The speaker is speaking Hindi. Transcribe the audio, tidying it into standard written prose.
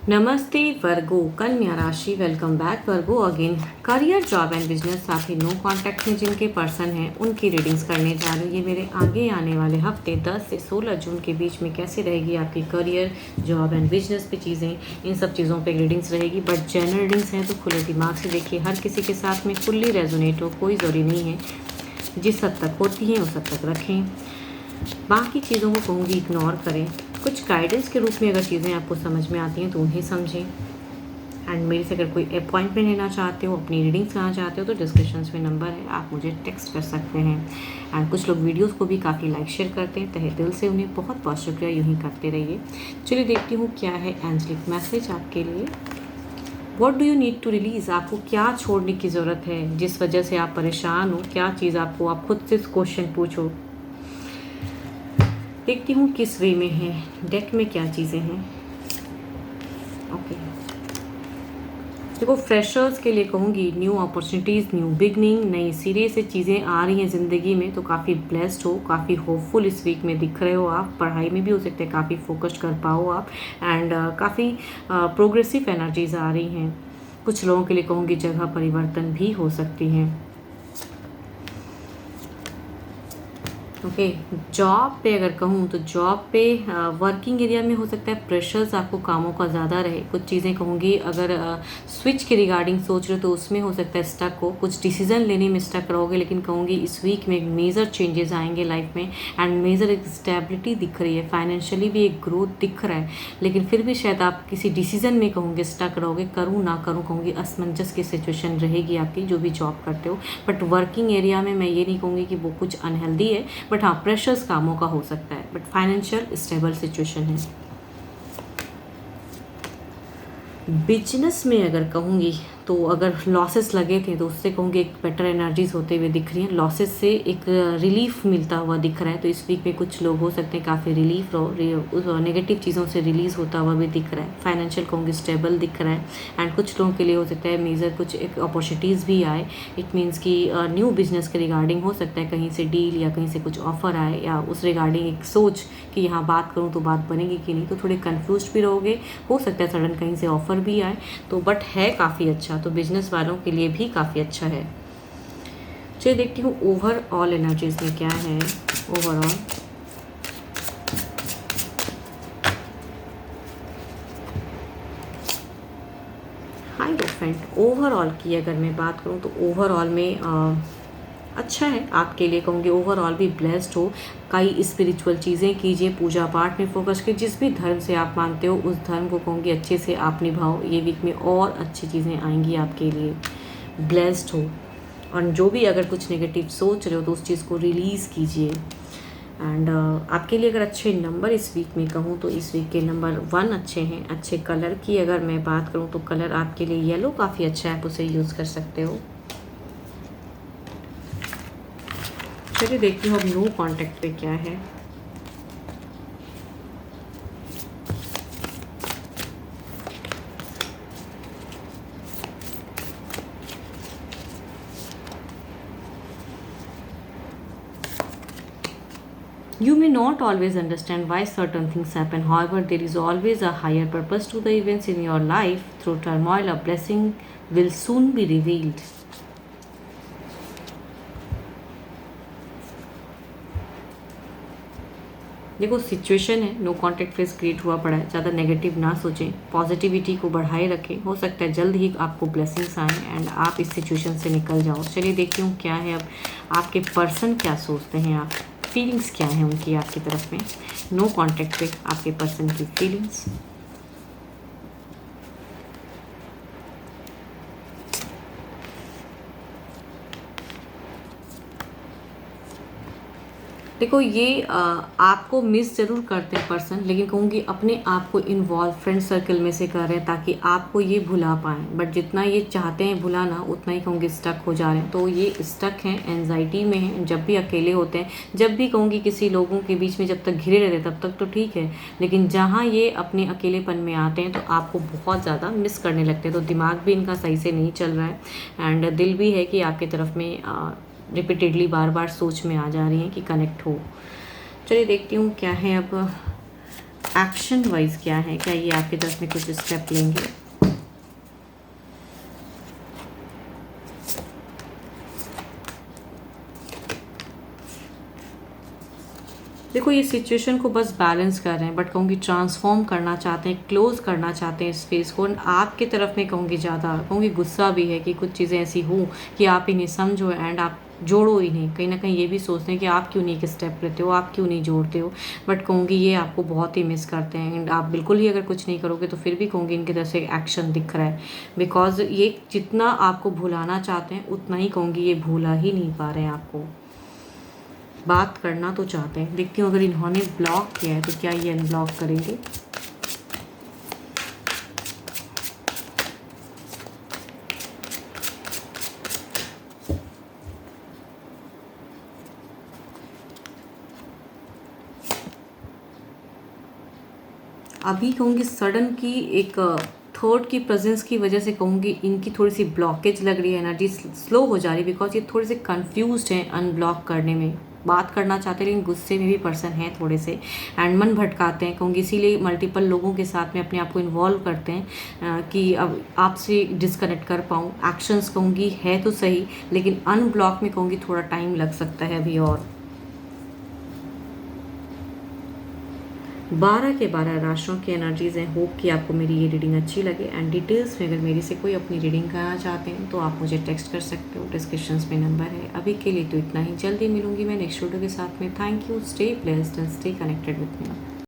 नमस्ते वर्गो कन्या राशि। Welcome back Virgo again. Career, job and business, साथ ही नो कॉन्टैक्ट में जिनके पर्सन हैं उनकी रीडिंग्स करने जा रही हूँ। ये मेरे आगे आने वाले हफ्ते 10 से 16 जून के बीच में कैसे रहेगी आपकी करियर, जॉब एंड बिजनेस पे चीज़ें, इन सब चीज़ों पे रीडिंग्स रहेगी। बट जनरल रीडिंग्स हैं तो खुले दिमाग से देखिए, हर किसी के साथ में फुल्ली रेजोनेट हो कोई ज़रूरी नहीं है। जिस हद तक होती हैं उस हद तक रखें, बाकी चीज़ों को कहूँगी इग्नोर करें। कुछ गाइडेंस के रूप में अगर चीज़ें आपको समझ में आती हैं तो उन्हें समझें। एंड मेरे से अगर कोई अपॉइंटमेंट लेना चाहते हो, अपनी रीडिंग्स कराना चाहते हो तो डिस्क्रिप्शंस में नंबर है, आप मुझे टेक्स्ट कर सकते हैं। एंड कुछ लोग वीडियोस को भी काफ़ी लाइक शेयर करते हैं, तहे दिल से उन्हें बहुत बहुत शुक्रिया, यूँ ही करते रहिए। चलिए देखती हूँ क्या है एंजलिक मैसेज आपके लिए। What do you need to release, आपको क्या छोड़ने की ज़रूरत है जिस वजह से आप परेशान हो, क्या चीज़ आपको, आप खुद से क्वेश्चन पूछो। देखती हूँ किस वे में है, डेक में क्या चीज़ें हैं। ओके, देखो फ्रेशर्स के लिए कहूँगी न्यू अपॉर्चुनिटीज़, न्यू बिगनिंग, नई सिरे से चीज़ें आ रही हैं ज़िंदगी में, तो काफ़ी ब्लेस्ड हो, काफ़ी होपफुल इस वीक में दिख रहे हो आप। पढ़ाई में भी हो सकते हैं, काफ़ी फोकस्ड कर पाओ आप। एंड काफ़ी प्रोग्रेसिव एनर्जीज आ रही हैं। कुछ लोगों के लिए कहूँगी जगह परिवर्तन भी हो सकती हैं। ओके, जॉब पे अगर कहूँ तो जॉब पे वर्किंग एरिया में हो सकता है प्रेशर्स आपको कामों का ज़्यादा रहे। कुछ चीज़ें कहूँगी अगर स्विच के रिगार्डिंग सोच रहे हो तो उसमें हो सकता है स्टक हो, कुछ डिसीजन लेने में स्टक रहोगे। लेकिन कहूँगी इस वीक में एक मेजर चेंजेस आएंगे लाइफ में, एंड मेजर एक स्टेबिलिटी दिख रही है, फाइनेंशियली भी एक ग्रोथ दिख रहा है। लेकिन फिर भी शायद आप किसी डिसीजन में कहूँगी स्टक रहोगे, करूँ ना करूँ कहूँगी असमंजस की सिचुएशन रहेगी आपकी जो भी जॉब करते हो। बट वर्किंग एरिया में मैं ये नहीं कहूँगी कि वो कुछ अनहेल्दी है, बट हाँ प्रेशर्स कामों का हो सकता है, बट फाइनेंशियल स्टेबल सिचुएशन है। बिजनेस में अगर कहूँगी तो अगर लॉसेस लगे थे तो उससे कहूँगी एक बेटर एनर्जीज होते हुए दिख रही हैं। लॉसेस से एक रिलीफ मिलता हुआ दिख रहा है, तो इस वीक में कुछ लोग हो सकते हैं काफ़ी रिलीफ उस नेगेटिव चीज़ों से रिलीज़ होता हुआ भी दिख रहा है। फाइनेंशियल कहूँगी स्टेबल दिख रहा है। एंड कुछ लोगों के लिए हो सकता है मेजर कुछ एक अपॉर्चुनिटीज़ भी आए। इट मीन्स कि न्यू बिजनेस के रिगार्डिंग हो सकता है कहीं से डील या कहीं से कुछ ऑफर आए, या उस रिगार्डिंग एक सोच कि यहाँ बात करूँ तो बात बनेगी कि नहीं, तो थोड़े कन्फ्यूज भी रहोगे। हो सकता है सडन कहीं से ऑफर भी आए, तो बट है काफ़ी अच्छा, तो बिजनेस वालों के लिए भी काफ़ी अच्छा है। चलिए देखती हूँ ओवरऑल एनर्जीज में क्या है। ओवरऑल हाईरोफेंट, ओवरऑल की अगर मैं बात करूँ तो ओवरऑल में अच्छा है आपके लिए कहूँगी। ओवरऑल भी ब्लेस्ड हो, कई स्पिरिचुअल चीज़ें कीजिए, पूजा पाठ में फोकस कीजिए, जिस भी धर्म से आप मानते हो उस धर्म को कहूँगी अच्छे से आप निभाओ। ये वीक में और अच्छी चीज़ें आएंगी आपके लिए, ब्लेस्ड हो। और जो भी अगर कुछ नेगेटिव सोच रहे हो तो उस चीज़ को रिलीज़ कीजिए। एंड आपके लिए अगर अच्छे नंबर इस वीक में कहूँ तो इस वीक के नंबर 1 अच्छे हैं। अच्छे कलर की अगर मैं बात करूँ तो कलर आपके लिए येलो काफ़ी अच्छा है, आप उसे यूज़ कर सकते हो। चलिए देखती हूँ अब नो कॉन्टैक्ट पे क्या है। You may not always understand why certain things happen. However, there is always a higher purpose to the events in your life. Through turmoil, a blessing will soon be revealed. देखो सिचुएशन है, नो कॉन्टैक्ट फेस क्रिएट हुआ पड़ा है, ज़्यादा नेगेटिव ना सोचें, पॉजिटिविटी को बढ़ाए रखें। हो सकता है जल्द ही आपको ब्लेसिंग्स आएँ एंड आप इस सिचुएशन से निकल जाओ। चलिए देखती हूँ क्या है अब आपके पर्सन क्या सोचते हैं, आप फीलिंग्स क्या हैं उनकी आपकी तरफ में। नो कॉन्टैक्ट पे आपके पर्सन की फीलिंग्स। देखो ये आपको मिस ज़रूर करते हैं पर्सन, लेकिन कहूँगी अपने आप को इन्वॉल्व फ्रेंड सर्कल में से कर रहे हैं ताकि आपको ये भुला पाएँ। बट जितना ये चाहते हैं भुलाना उतना ही कहूँगी स्टक हो जा रहे हैं। तो ये स्टक हैं, एंजाइटी में हैं, जब भी अकेले होते हैं, जब भी कहूँगी किसी लोगों के बीच में जब तक घिरे रहते हैं तब तक तो ठीक है, लेकिन जहाँ ये अपने अकेलेपन में आते हैं तो आपको बहुत ज़्यादा मिस करने लगते हैं। तो दिमाग भी इनका सही से नहीं चल रहा है एंड दिल भी है कि आपकी तरफ में रिपीटेडली बार बार सोच में आ जा रही हैं कि कनेक्ट हो। चलिए देखती हूँ क्या है अब एक्शन वाइज क्या है, क्या ये आपकी तरफ में कुछ स्टेप लेंगे? देखो ये सिचुएशन को बस बैलेंस कर रहे हैं, बट कहूँगी ट्रांसफॉर्म करना चाहते हैं, क्लोज करना चाहते हैं इस फेस को। आपके तरफ में कहूँगी ज़्यादा कहूँगी गुस्सा भी है कि कुछ चीज़ें ऐसी हों कि आप इन्हें समझो एंड आप जोड़ो ही नहीं। कहीं ना कहीं ये भी सोचते हैं कि आप क्यों नहीं एक स्टेप लेते हो, आप क्यों नहीं जोड़ते हो। बट कहूँगी ये आपको बहुत ही मिस करते हैं एंड आप बिल्कुल ही अगर कुछ नहीं करोगे तो फिर भी कहूँगी इनकी तरफ से एक्शन दिख रहा है। बिकॉज ये जितना आपको भुलाना चाहते हैं उतना ही कहूँगी ये भूला ही नहीं पा रहे हैं आपको। बात करना तो चाहते हैं, देखती हूँ अगर इन्होंने ब्लॉक किया है तो क्या ये अनब्लॉक करेंगे। अभी कहूँगी सडन की एक थर्ड की प्रेजेंस की वजह से कहूँगी इनकी थोड़ी सी ब्लॉकेज लग रही है, एनर्जी स्लो हो जा रही है। बिकॉज ये थोड़े से कंफ्यूज्ड हैं अनब्लॉक करने में। बात करना चाहते हैं लेकिन गुस्से में भी पर्सन है थोड़े से एंड मन भटकाते हैं कहूँगी, इसीलिए मल्टीपल लोगों के साथ में अपने आप को इन्वॉल्व करते हैं कि अब आपसे डिस्कनेक्ट कर पाऊँ। एक्शंस कहूँगी है तो सही, लेकिन अनब्लॉक में कहूँगी थोड़ा टाइम लग सकता है अभी। और 12 के 12 राशियों की एनर्जीज हैं। होप कि आपको मेरी ये रीडिंग अच्छी लगे एंड डिटेल्स में अगर मेरे से कोई अपनी रीडिंग कराना चाहते हैं तो आप मुझे टेक्स्ट कर सकते हो, डिस्क्रिप्शन में नंबर है। अभी के लिए तो इतना ही, जल्दी मिलूंगी मैं नेक्स्ट वीडियो के साथ में। Thank you, stay blessed and stay connected with me.